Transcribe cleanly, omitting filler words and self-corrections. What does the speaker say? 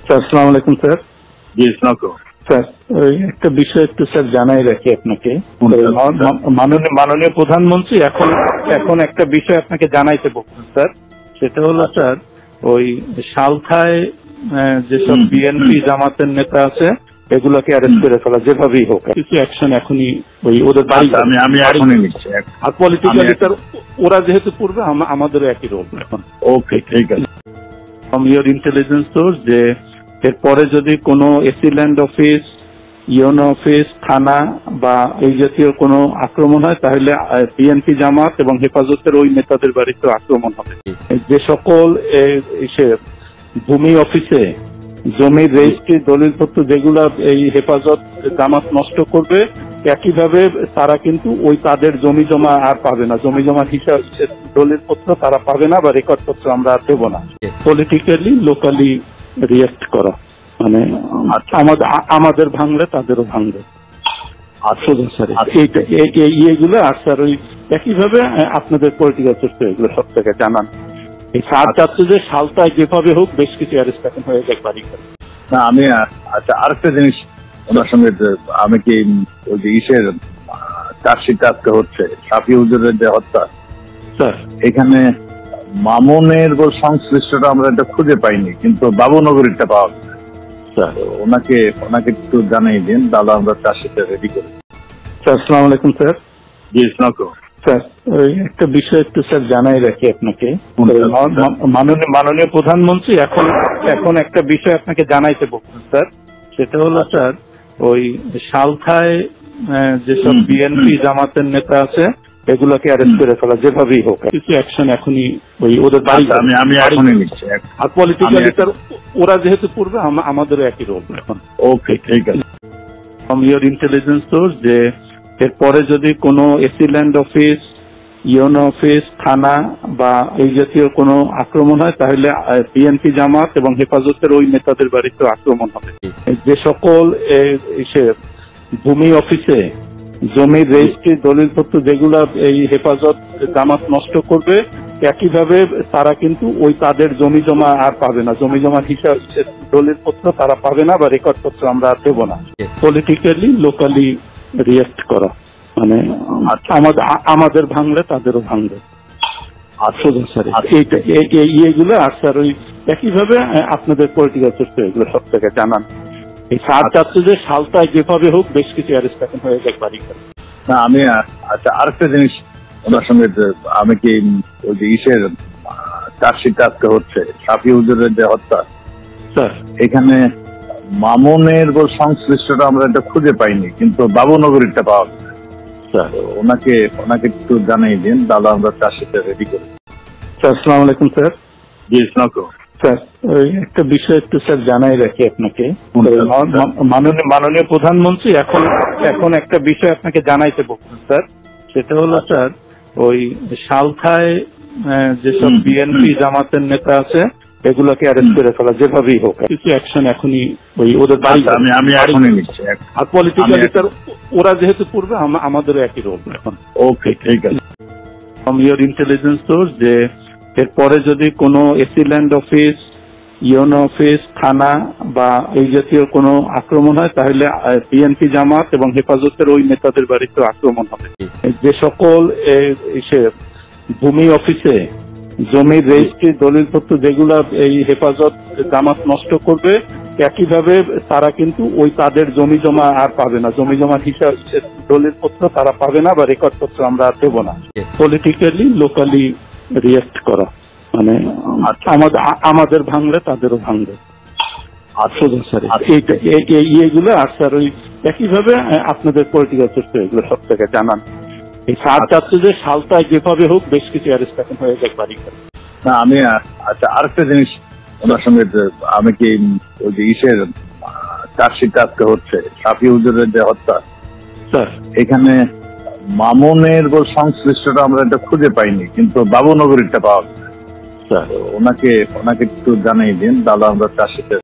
Sir আসসালামু আলাইকুম sir. জি স্নাকো sir ওই একটা বিষয় একটু স্যার জানাই রাখি আপনাকে। মাননীয় প্রধানমন্ত্রী এখন একটা বিষয় আপনাকে জানাইতে বলছেন স্যার। সেটা হলো স্যার ওই সালখায় যেসব বিএনপি জামাতের নেতা আছে এগুলোকে অ্যারেস্ট করে ফেলা যেভাবেই হোক, কিছু অ্যাকশন এখনই ওই ওদের বাড়ি আমি এখনই নিচ্ছি। আর পলিটিক্যালি স্যার ওরা যেহেতু পূর্বে আমাদেরও একই রোল এখন। ওকে ঠিক আছে। ফ্রম ইয়োর ইন্টেলিজেন্স সোর্স যে এরপরে যদি কোনো AC land office, UNO office, থানা বা এই জাতীয় কোনো আক্রমণ হয় তাহলে বিএনপি জামাত এবং হেফাজতের ওই নেতাদের বাড়িতে আক্রমণ হবে। যে সকল ভূমি অফিসে জমির রেজিস্ট্রি দলিলপত্র যেগুলা এই হেফাজত জামাত নষ্ট করবে, একইভাবে তারা কিন্তু ওই তাদের জমি জমা আর পাবে না, জমি জমার হিসাব দলিলপত্র তারা পাবে না বা রেকর্ডপত্র আমরা আর দেবো না। পলিটিক্যালি লোকালি রিয়েক্ট করা, মানে আমাদের ভাঙলে তাদেরও ভাঙবে। এইগুলো আর স্যার ওই একইভাবে আপনাদের পলিটিক্যাল সোর্স এগুলো সব থেকে জানান। এই সার চাচ্ছে যে সালটায় যেভাবে হোক বেশ কিছু অ্যারেস্ট এখন হয়ে যায় বাড়ি করে। না আমি আচ্ছা আরেকটা জিনিস ওনার সঙ্গে আমি কি ওই যে ইসের চার্জশিট আজকে হচ্ছে সাফি হুজুরের যে হত্যা, স্যার এখানে মামুনের সংশ্লিষ্টটা আমরা এটা খুঁজে পাইনি, কিন্তু বাবুনগরীরটা পাওয়া গেছে। স্যার ওনাকে একটু জানাই দিন, তাহলে আমরা চার্জশিটটা রেডি করি। স্যার আসসালামু আলাইকুম স্যার। জি স্নাকো স্যার ওই একটা বিষয় একটু স্যার জানাই রাখি আপনাকে। মাননীয় প্রধানমন্ত্রী এখন একটা বিষয় আপনাকে জানাইতে বলছেন স্যার। সেটা হলো স্যার ওই সালখায় যেসব বিএনপি জামাতের নেতা আছে এগুলোকে অ্যারেস্ট করে ফেলা যেভাবেই হোক, কিছু অ্যাকশন এখনই ওই ওদের বাড়ি আমি এখনই নিচ্ছি। আর পলিটিক্যালি স্যার ওরা যেহেতু পূর্বে আমাদেরও একই রোল এখন। ওকে ঠিক আছে। ফ্রম ইয়োর ইন্টেলিজেন্স সোর্স যে এরপরে যদি কোনো AC land office, UNO office, থানা বা এই জাতীয় কোনো আক্রমণ হয় তাহলে বিএনপি জামাত এবং হেফাজতের ওই নেতাদের বাড়িতে আক্রমণ হবে। যে সকল ভূমি অফিসে জমির রেজিস্ট্রি দলিলপত্র যেগুলা এই হেফাজত জামাত নষ্ট করবে, একইভাবে তারা কিন্তু ওই তাদের জমি জমা আর পাবে না, জমি জমার হিসাব দলিলপত্র তারা পাবে না বা রেকর্ডপত্র আমরা আর দেবো না। পলিটিক্যালি লোকালি রিয়েক্ট করা, মানে আমাদের ভাঙলে তাদেরও ভাঙবে। এইগুলো আর স্যার ওই একইভাবে আপনাদের পলিটিক্যাল সোর্স এগুলো সব থেকে জানান। এই সার চাচ্ছে যে সালটায় যেভাবে হোক বেশ কিছু অ্যারেস্ট এখন হয়ে যায় বাড়ি করে। না আমি আচ্ছা আরেকটা জিনিস ওনার সঙ্গে আমি কি ওই যে ইসের চার্জশিট আজকে হচ্ছে সাফি হুজুরের যে হত্যা, স্যার এখানে মামুনের সংশ্লিষ্টটা আমরা এটা খুঁজে পাইনি, কিন্তু বাবুনগরীরটা পাওয়া গেছে। স্যার ওনাকে একটু জানাই দিন, তাহলে আমরা চার্জশিটটা রেডি করি। স্যার আসসালামু আলাইকুম স্যার। জি স্নাকো স্যার ওই একটা বিষয় একটু স্যার জানাই রাখি আপনাকে। মাননীয় প্রধানমন্ত্রী এখন একটা বিষয় আপনাকে জানাইতে বলছেন স্যার। সেটা হলো স্যার ওই সালখায় যেসব বিএনপি জামাতের নেতা আছে এগুলোকে অ্যারেস্ট করে ফেলা যেভাবেই হোক, কিছু অ্যাকশন এখনই ওই ওদের বাড়ি আমি এখনই নিচ্ছি। আর পলিটিক্যালি স্যার ওরা যেহেতু পূর্বে আমাদেরও একই রোল এখন। ওকে ঠিক আছে। ফ্রম ইয়োর ইন্টেলিজেন্স সোর্স যে এরপরে যদি কোনো AC land office, UNO office, থানা বা এই জাতীয় কোনো আক্রমণ হয় তাহলে বিএনপি জামাত এবং হেফাজতের ওই নেতাদের বাড়িতে আক্রমণ হবে। যে সকল ভূমি অফিসে জমির রেজিস্ট্রি দলিলপত্র যেগুলা এই হেফাজত জামাত নষ্ট করবে, একইভাবে তারা কিন্তু ওই তাদের জমি জমা আর পাবে না, জমি জমার হিসাব দলিলপত্র তারা পাবে না বা রেকর্ডপত্র আমরা আর দেবো না। পলিটিক্যালি লোকালি রিয়েক্ট করা, মানে আমাদের ভাঙলে তাদেরও ভাঙবে। এইগুলো আর স্যার ওই একইভাবে আপনাদের পলিটিক্যাল সোর্স এগুলো সব থেকে জানান। এই সার চাচ্ছে যে সালটায় যেভাবে হোক বেশ কিছু অ্যারেস্ট এখন হয়ে যায় বাড়ি করে। না আমি আচ্ছা আরেকটা জিনিস ওনার সঙ্গে আমি কি ওই যে ইসের চার্জশিট আজকে হচ্ছে সাফি হুজুরের যে হত্যা, স্যার এখানে মামুনের সংশ্লিষ্টটা আমরা এটা খুঁজে পাইনি, কিন্তু বাবুনগরীরটা পাওয়া গেছে। স্যার ওনাকে একটু জানাই দিন, তাহলে আমরা চার্জশিটে